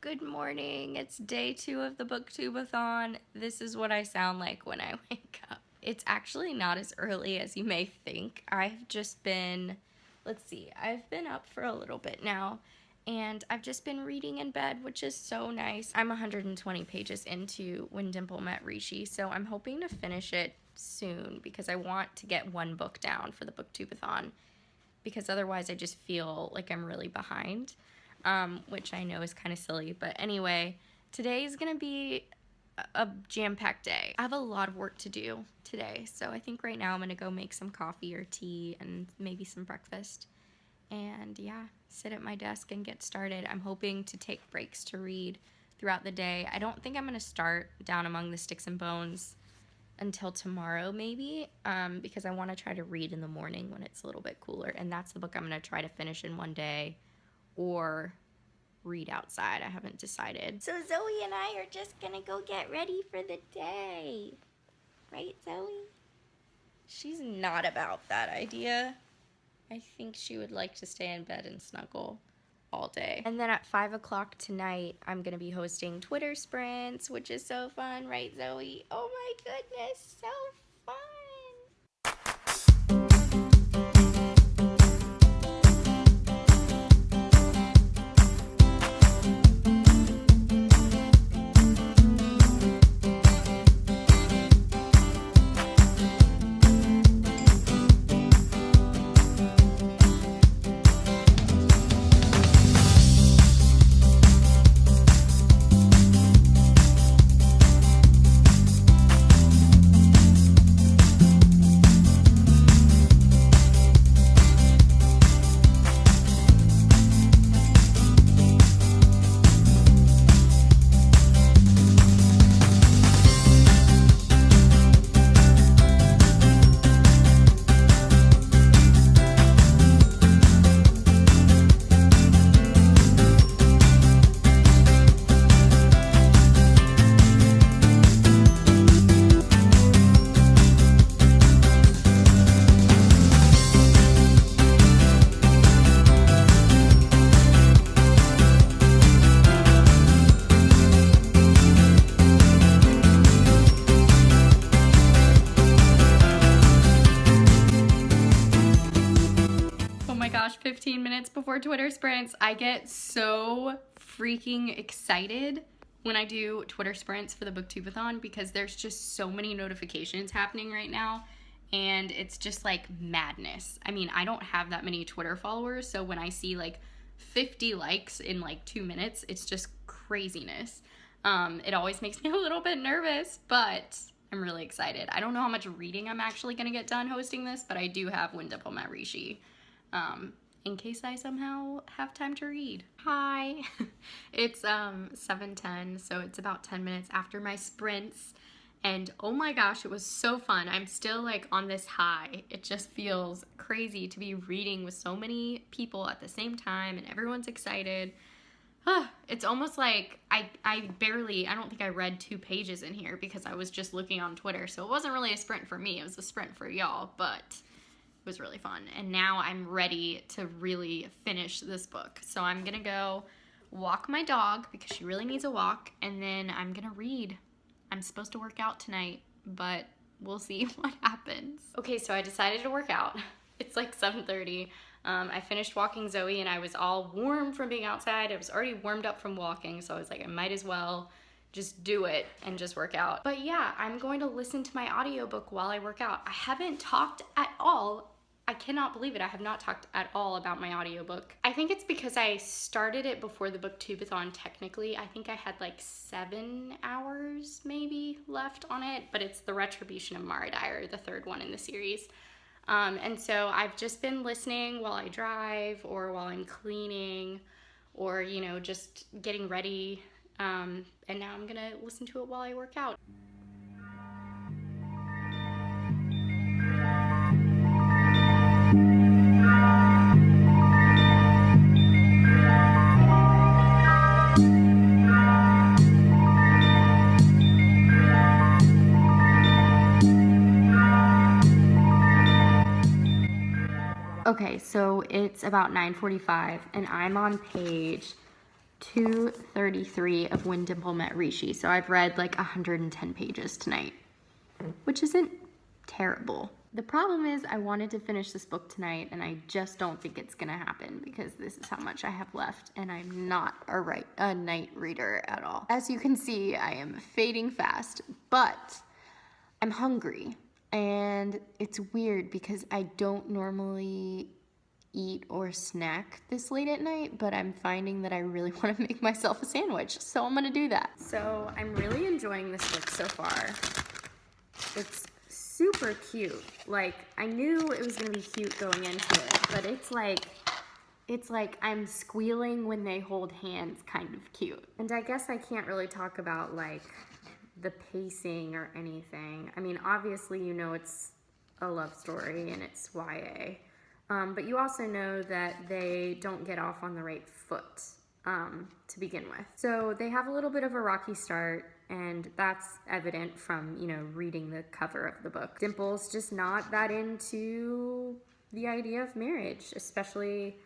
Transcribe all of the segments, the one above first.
Good morning. It's day 2 of the Book-Tube-A-Thon. This is what I sound like when I wake up. It's actually not as early as you may think. I've just been, I've been up for a little bit now, and I've just been reading in bed, which is so nice. I'm 120 pages into When Dimple Met Rishi, so I'm hoping to finish it soon because I want to get one book down for the Book-Tube-A-Thon, because otherwise I just feel like I'm really behind. Which I know is kind of silly, but anyway, today is gonna be a jam-packed day. I have a lot of work to do today, so I think right now I'm gonna go make some coffee or tea and maybe some breakfast, and yeah, sit at my desk and get started. I'm hoping to take breaks to read throughout the day. I don't think I'm gonna start Down Among the Sticks and Bones until tomorrow maybe, because I want to try to read in the morning when it's a little bit cooler, and that's the book I'm gonna try to finish in one day or read outside. I haven't decided. So Zoe and I are just gonna go get ready for the day. Right, Zoe? She's not about that idea. I think she would like to stay in bed and snuggle all day. And then at 5 o'clock tonight, I'm gonna be hosting Twitter sprints, which is so fun, right, Zoe? Oh my goodness, so fun. Gosh, 15 minutes before Twitter sprints. I get so freaking excited when I do Twitter sprints for the Book-Tube-A-Thon because there's just so many notifications happening right now, and it's just like madness. I mean, I don't have that many Twitter followers, so when I see like 50 likes in like 2 minutes, it's just craziness. It always makes me a little bit nervous, but I'm really excited. I don't know how much reading I'm actually gonna get done hosting this, but I do have When Dimple Met Rishi. In case I somehow have time to read. Hi, it's 7:10, so it's about 10 minutes after my sprints, and oh my gosh, it was so fun. I'm still like on this high. It just feels crazy to be reading with so many people at the same time, and everyone's excited. It's almost like I don't think I read 2 pages in here because I was just looking on Twitter, so it wasn't really a sprint for me, it was a sprint for y'all, but was really fun, and now I'm ready to really finish this book. So I'm gonna go walk my dog because she really needs a walk, and then I'm gonna read. I'm supposed to work out tonight, but we'll see what happens. Okay, so I decided to work out. It's like 7:30. I finished walking Zoe, and I was all warm from being outside. I was already warmed up from walking, so I was like, I might as well just do it and just work out. But yeah, I'm going to listen to my audiobook while I work out. I haven't talked at all. I cannot believe it. I have not talked at all about my audiobook. I think it's because I started it before the Book-Tube-A-Thon technically. I think I had like 7 hours maybe left on it, but it's the Retribution of Mara Dyer, the 3rd one in the series. And so I've just been listening while I drive or while I'm cleaning or, you know, just getting ready. And now I'm gonna listen to it while I work out. Okay, so it's about 9:45 and I'm on page 233 of When Dimple Met Rishi. So I've read like 110 pages tonight, which isn't terrible. The problem is I wanted to finish this book tonight, and I just don't think it's gonna happen because this is how much I have left, and I'm not a night reader at all. As you can see, I am fading fast, but I'm hungry, and it's weird because I don't normally eat or snack this late at night, but I'm finding that I really want to make myself a sandwich, so I'm gonna do that. So I'm really enjoying this book so far. It's super cute. Like, I knew it was gonna be cute going into it, but it's like I'm squealing when they hold hands kind of cute. And I guess I can't really talk about like the pacing or anything. I mean, obviously you know it's a love story and it's YA. But you also know that they don't get off on the right foot to begin with. So they have a little bit of a rocky start, and that's evident from, you know, reading the cover of the book. Dimple's just not that into the idea of marriage, especially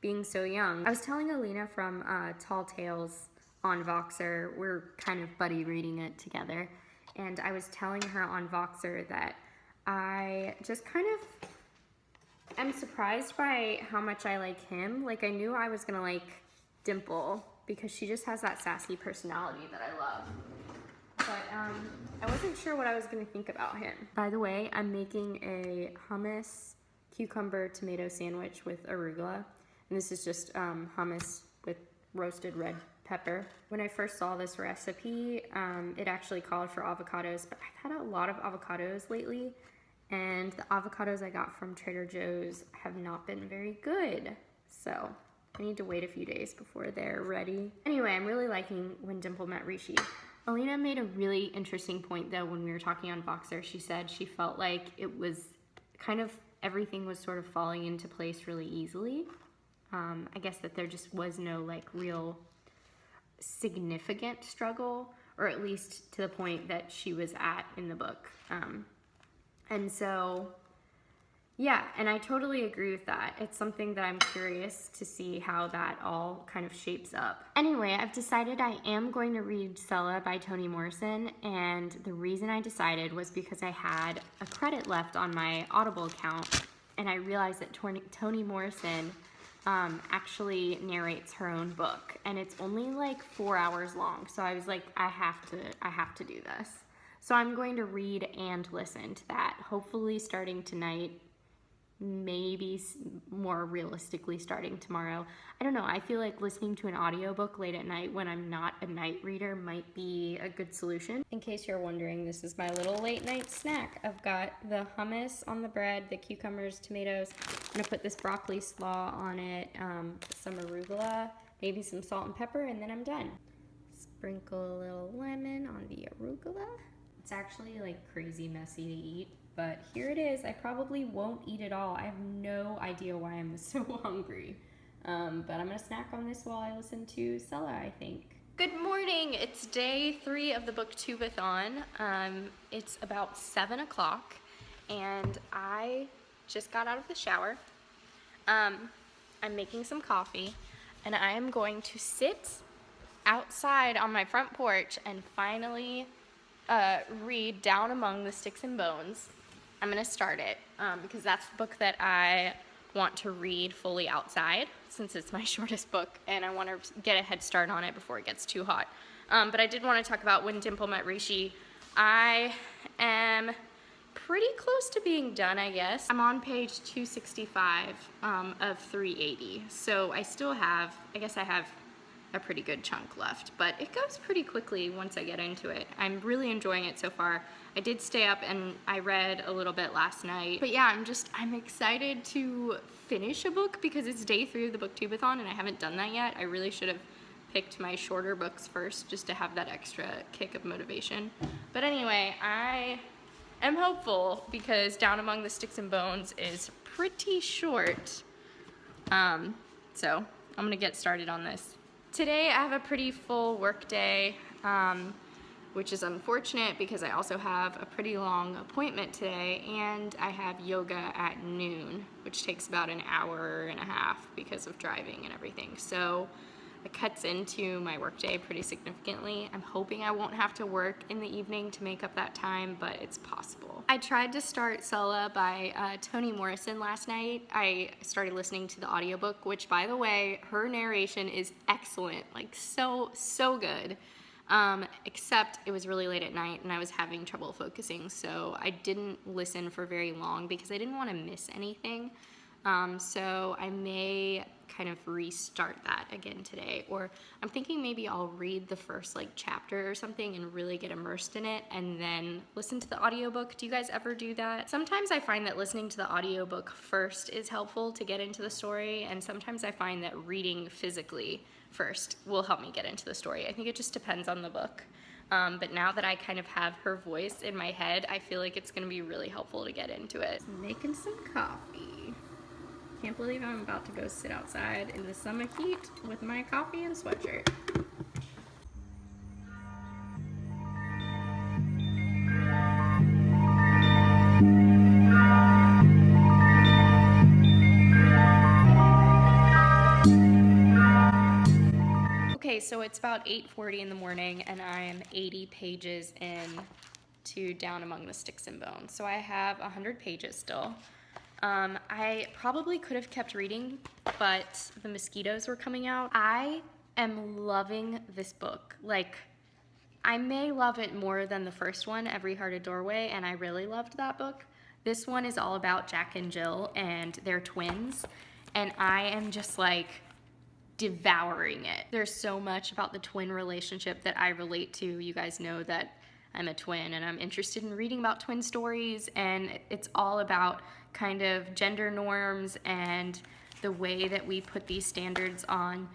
being so young. I was telling Alina from Tall Tales on Voxer, we're kind of buddy reading it together, and I was telling her on Voxer that I just kind of I'm surprised by how much I like him. Like, I knew I was gonna like Dimple because she just has that sassy personality that I love. But I wasn't sure what I was gonna think about him. By the way, I'm making a hummus cucumber tomato sandwich with arugula. And this is just hummus with roasted red pepper. When I first saw this recipe, it actually called for avocados, but I've had a lot of avocados lately, and the avocados I got from Trader Joe's have not been very good. So I need to wait a few days before they're ready. Anyway, I'm really liking When Dimple Met Rishi. Alina made a really interesting point though when we were talking on Voxer. She said she felt like it was kind of, everything was sort of falling into place really easily. I guess that there just was no like real significant struggle, or at least to the point that she was at in the book. And so, yeah, and I totally agree with that. It's something that I'm curious to see how that all kind of shapes up. Anyway, I've decided I am going to read Sella by Toni Morrison, and the reason I decided was because I had a credit left on my Audible account, and I realized that Toni Morrison actually narrates her own book, and it's only like 4 hours long. So I was like, I have to do this. So I'm going to read and listen to that, hopefully starting tonight, maybe more realistically starting tomorrow. I don't know, I feel like listening to an audiobook late at night when I'm not a night reader might be a good solution. In case you're wondering, this is my little late night snack. I've got the hummus on the bread, the cucumbers, tomatoes. I'm gonna put this broccoli slaw on it, some arugula, maybe some salt and pepper, and then I'm done. Sprinkle a little lemon on the arugula. It's actually like crazy messy to eat, but here it is. I probably won't eat it all. I have no idea why I'm so hungry. But I'm gonna snack on this while I listen to Sella, I think. Good morning, it's day 3 of the Book-Tube-A-Thon. It's about 7 o'clock, and I just got out of the shower. I'm making some coffee, and I am going to sit outside on my front porch and finally read Down Among the Sticks and Bones. I'm gonna start it because that's the book that I want to read fully outside, since it's my shortest book, and I want to get a head start on it before it gets too hot. But I did want to talk about When Dimple Met Rishi. I am pretty close to being done, I guess. I'm on page 265 of 380, so I still have, I guess I have a pretty good chunk left, but it goes pretty quickly once I get into it. I'm really enjoying it so far. I did stay up and I read a little bit last night, but yeah, I'm excited to finish a book because it's day 3 of the Book-Tube-A-Thon and I haven't done that yet. I really should have picked my shorter books first just to have that extra kick of motivation. But anyway, I am hopeful because Down Among the Sticks and Bones is pretty short. So I'm gonna get started on this. Today I have a pretty full work day, which is unfortunate because I also have a pretty long appointment today, and I have yoga at noon, which takes about an hour and a half because of driving and everything. So It cuts into my workday pretty significantly. I'm hoping I won't have to work in the evening to make up that time, but it's possible. I tried to start Sulla by Toni Morrison last night. I started listening to the audiobook, which, by the way, her narration is excellent, like so good. Except it was really late at night and I was having trouble focusing, so I didn't listen for very long because I didn't want to miss anything. So I may kind of restart that again today, or I'm thinking maybe I'll read the first like chapter or something and really get immersed in it and then listen to the audiobook. Do you guys ever do that? Sometimes I find that listening to the audiobook first is helpful to get into the story, and sometimes I find that reading physically first will help me get into the story. I think it just depends on the book. But now that I kind of have her voice in my head, I feel like it's gonna be really helpful to get into it. Making some coffee. Can't believe I'm about to go sit outside in the summer heat with my coffee and sweatshirt. Okay, so it's about 8:40 in the morning and I'm 80 pages in to Down Among the Sticks and Bones. So I have 100 pages still. I probably could have kept reading, but the mosquitoes were coming out. I am loving this book. Like, I may love it more than the first one, Every Heart a Doorway, and I really loved that book. This one is all about Jack and Jill, and they're twins, and I am just like devouring it. There's so much about the twin relationship that I relate to. You guys know that I'm a twin and I'm interested in reading about twin stories, and it's all about kind of gender norms and the way that we put these standards on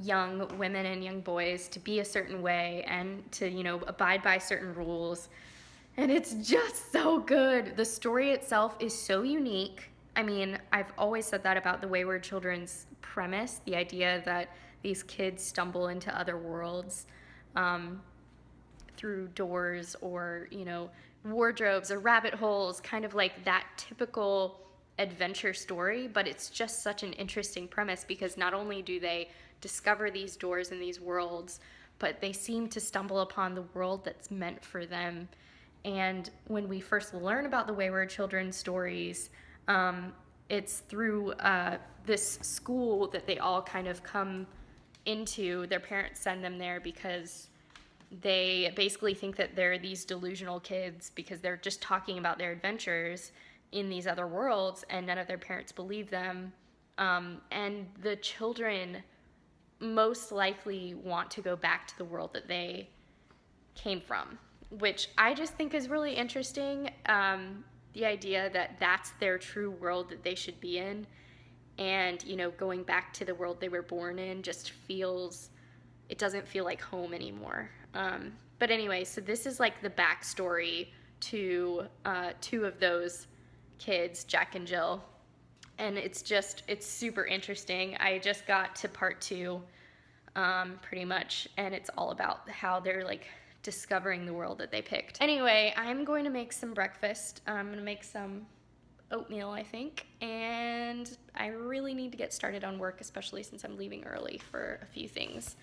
young women and young boys to be a certain way and to, you know, abide by certain rules. And it's just so good. The story itself is so unique. I mean, I've always said that about the Wayward Children's premise, the idea that these kids stumble into other worlds through doors or, you know, wardrobes or rabbit holes, kind of like that typical adventure story, but it's just such an interesting premise because not only do they discover these doors and these worlds, but they seem to stumble upon the world that's meant for them. And when we first learn about the Wayward Children stories, it's through this school that they all kind of come into. Their parents send them there because they basically think that they're these delusional kids because they're just talking about their adventures in these other worlds, and none of their parents believe them. And the children most likely want to go back to the world that they came from, which I just think is really interesting. The idea that that's their true world that they should be in, and, you know, going back to the world they were born in just feels, it doesn't feel like home anymore. But anyway, so this is like the backstory to two of those kids, Jack and Jill, and it's super interesting. I just got to part 2 pretty much, and it's all about how they're like discovering the world that they picked. Anyway, I'm going to make some breakfast. I'm gonna make some oatmeal, I think, and I really need to get started on work, especially since I'm leaving early for a few things.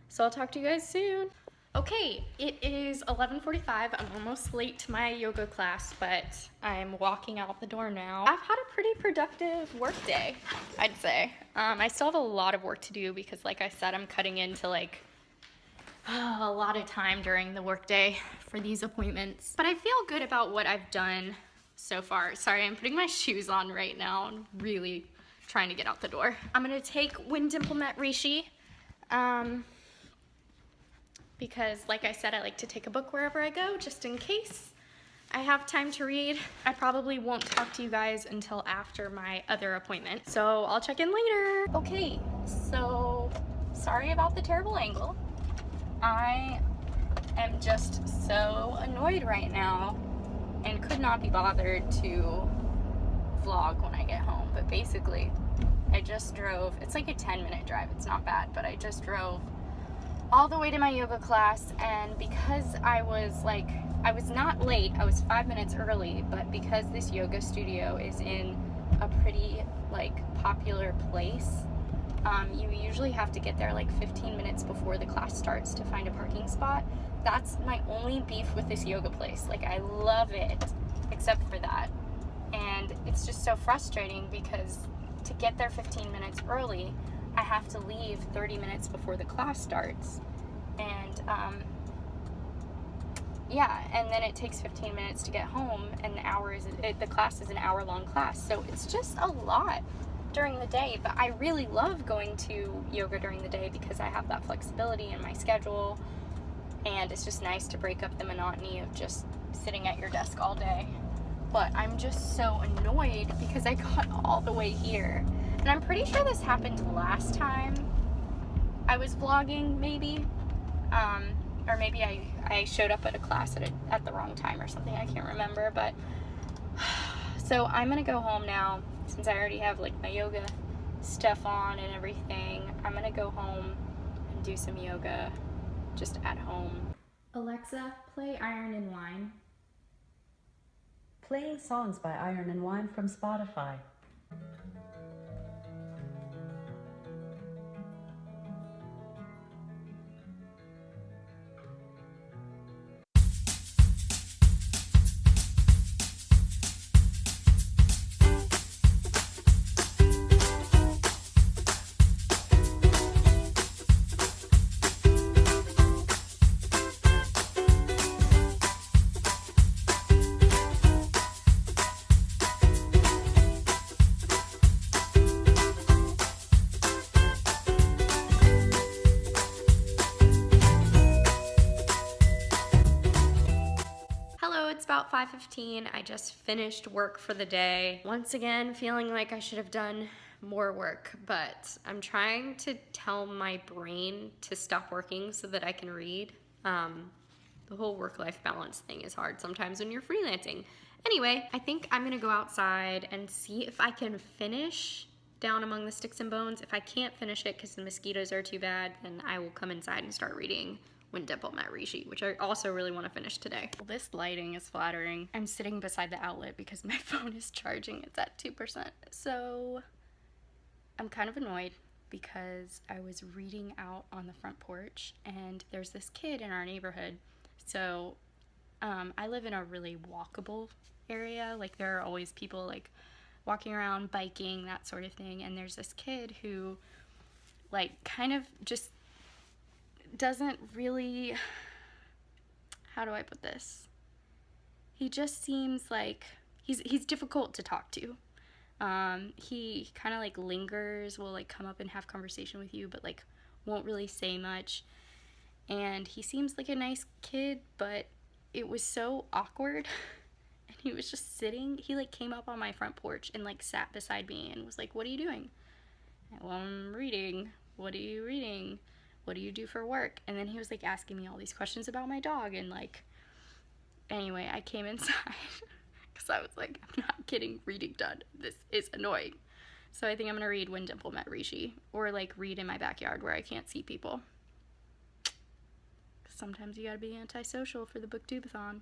So I'll talk to you guys soon. Okay, it is 11:45. I'm almost late to my yoga class, but I'm walking out the door now. I've had a pretty productive work day, I'd say. I still have a lot of work to do because, like I said, I'm cutting into like a lot of time during the workday for these appointments. But I feel good about what I've done so far. Sorry, I'm putting my shoes on right now and really trying to get out the door. I'm gonna take When Dimple Met Rishi. Because, like I said, I like to take a book wherever I go, just in case I have time to read. I probably won't talk to you guys until after my other appointment, so I'll check in later. Okay, so sorry about the terrible angle. I am just so annoyed right now and could not be bothered to vlog when I get home, but basically, I just drove, it's like a 10-minute drive, it's not bad, but I just drove all the way to my yoga class, and because I was not late, I was 5 minutes early, but because this yoga studio is in a pretty like popular place, You usually have to get there like 15 minutes before the class starts to find a parking spot. That's my only beef with this yoga place. Like, I love it, except for that. And it's just so frustrating because to get there 15 minutes early, I have to leave 30 minutes before the class starts. And, yeah, and then it takes 15 minutes to get home, and the class is an hour-long class. So it's just a lot during the day, but I really love going to yoga during the day because I have that flexibility in my schedule, and it's just nice to break up the monotony of just sitting at your desk all day. But I'm just so annoyed because I got all the way here, and I'm pretty sure this happened last time I was vlogging, maybe, or maybe I showed up at a class at the wrong time or something. I can't remember, but so I'm gonna go home now. Since I already have like my yoga stuff on and everything, I'm gonna go home and do some yoga just at home. Alexa, play Iron and Wine. Playing songs by Iron and Wine from Spotify. It's about 5:15. I just finished work for the day. Once again, feeling like I should have done more work, but I'm trying to tell my brain to stop working so that I can read. The whole work-life balance thing is hard sometimes when you're freelancing. Anyway, I think I'm gonna go outside and see if I can finish Down Among the Sticks and Bones. If I can't finish it because the mosquitoes are too bad, then I will come inside and start reading When Dimple Met Rishi, which I also really want to finish today. Well, this lighting is flattering. I'm sitting beside the outlet because my phone is charging. It's at 2%. So I'm kind of annoyed because I was reading out on the front porch and there's this kid in our neighborhood. So I live in a really walkable area. Like, there are always people like walking around, biking, that sort of thing. And there's this kid who like kind of just doesn't really, how do I put this? He just seems like he's difficult to talk to. He kind of like lingers, will like come up and have conversation with you, but like won't really say much. And he seems like a nice kid, but it was so awkward. And he was just sitting, he like came up on my front porch and like sat beside me and was like, "What are you doing?" "Well, I'm reading." "What are you reading? What do you do for work?" And then he was like asking me all these questions about my dog, and like, anyway, I came inside because I was like, I'm not getting reading done. This is annoying. So I think I'm gonna read When Dimple Met Rishi, or like read in my backyard where I can't see people. Sometimes you gotta be antisocial for the Book-Tube-A-Thon.